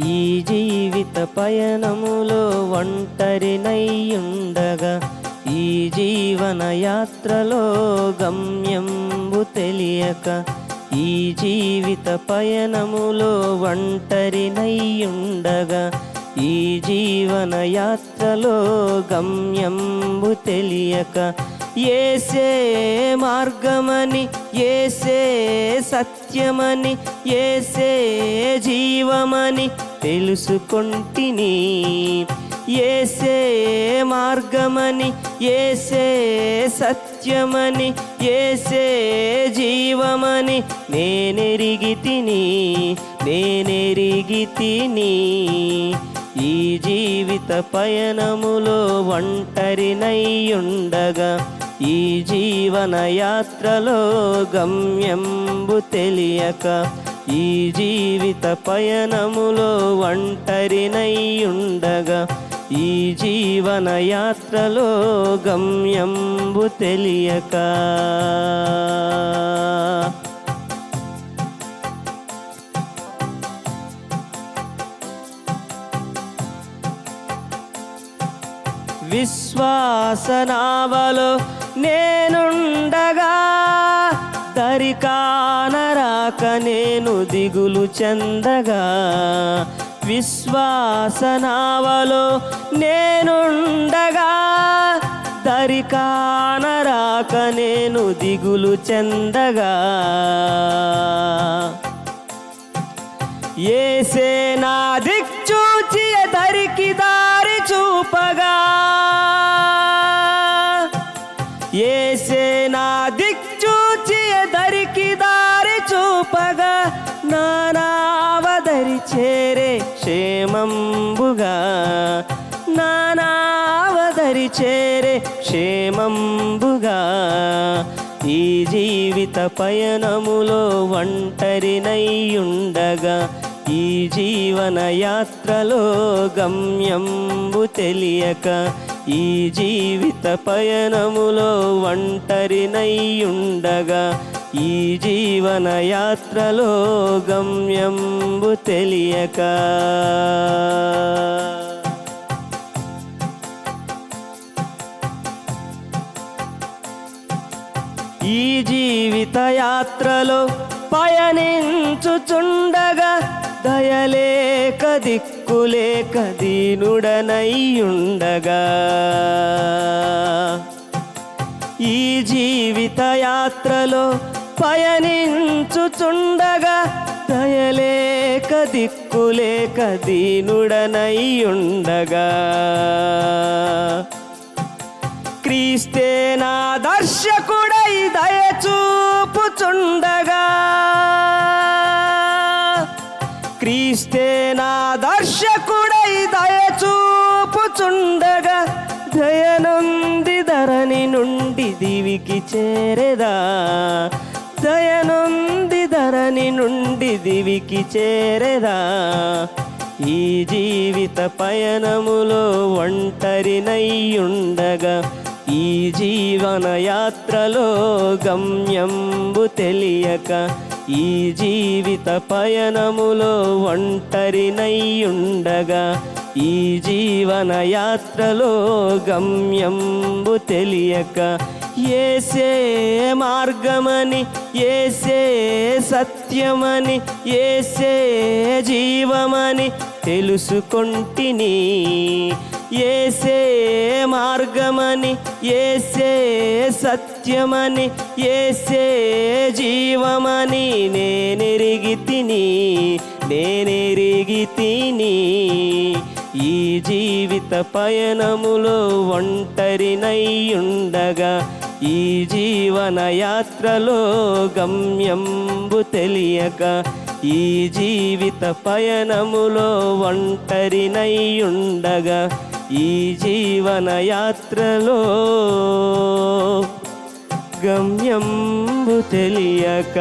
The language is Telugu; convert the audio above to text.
ఈ జీవిత పయనములో ఒంటరినైయుండగా ఈ జీవన యాత్రలో గమ్యంబు తెలియక ఈ జీవిత పయనములో ఒంటరినైయుండగా ఈ జీవన యాత్రలో గమ్యంబు తెలియక యేసే మార్గమని యేసే సత్యమని యేసే జీవమని తెలుసుకొంటిని యేసే మార్గమని యేసే సత్యమని యేసే జీవమని నేనెరిగితిని ఈ జీవిత పయనములో ఒంటరినైయుండగా ఈ జీవన యాత్రలో గమ్యంబు తెలియక ఈ జీవిత పయనములో ఒంటరినైయుండగా ఈ జీవన యాత్రలో గమ్యంబు తెలియక విశ్వాసనావలో నేనుండగా దరికానరాక నేను దిగులు చెందగా విశ్వాసనావలో నేనుండగా దరికానరాక నేను దిగులు చెందగా యేసే నా దిక్చూచి దరికి దారి చూపగా యేసే నా దిక్చూచి దరికి దారి చూపగా నానావదరి చేరే క్షేమంబుగా నానావదరి చేరే క్షేమంబుగా ఈ జీవిత పయనములో ఒంటరినైయుండగా ఈ జీవన యాత్రలో గమ్యంబు తెలియక ఈ జీవిత పయనములో ఒంటరినైయుండగా ఈ జీవన యాత్రలో గమ్యంబు తెలియక ఈ జీవిత యాత్రలో పయనించుచుండగా దయలేక దిక్కులేక దీనుడనైయుండగా ఈ జీవిత యాత్రలో పయనించుచుండగా దయలేక దిక్కులేక దీనుడనైయుండగా క్రీస్తే నా దర్శకుడై దయచూపుచుండగా క్రీస్తే నా దర్శకుడై దయచూపుచుండగా దయనొంది ధరణి నుండి దివికి చేరెదా దయనొంది ధరణి నుండి దివికి చేరెదా ఈ జీవిత పయనములో ఒంటరినైయుండగా ఈ జీవన యాత్రలో గమ్యంబు తెలియక ఈ జీవిత పయనములో ఒంటరినైయుండగా ఈ జీవన యాత్రలో గమ్యంబు తెలియక యేసే మార్గమని యేసే సత్యమని యేసే జీవమని తెలుసుకొంటిని యేసే మార్గమని యేసే సత్యమని యేసే జీవమని నేనెరిగితిని ఈ జీవిత పయనములో ఒంటరినైయుండగా ఈ జీవన యాత్రలో గమ్యంబు తెలియక ఈ జీవిత పయనములో ఒంటరినైయుండగా ఈ జీవన యాత్రలో గమ్యంబు తెలియక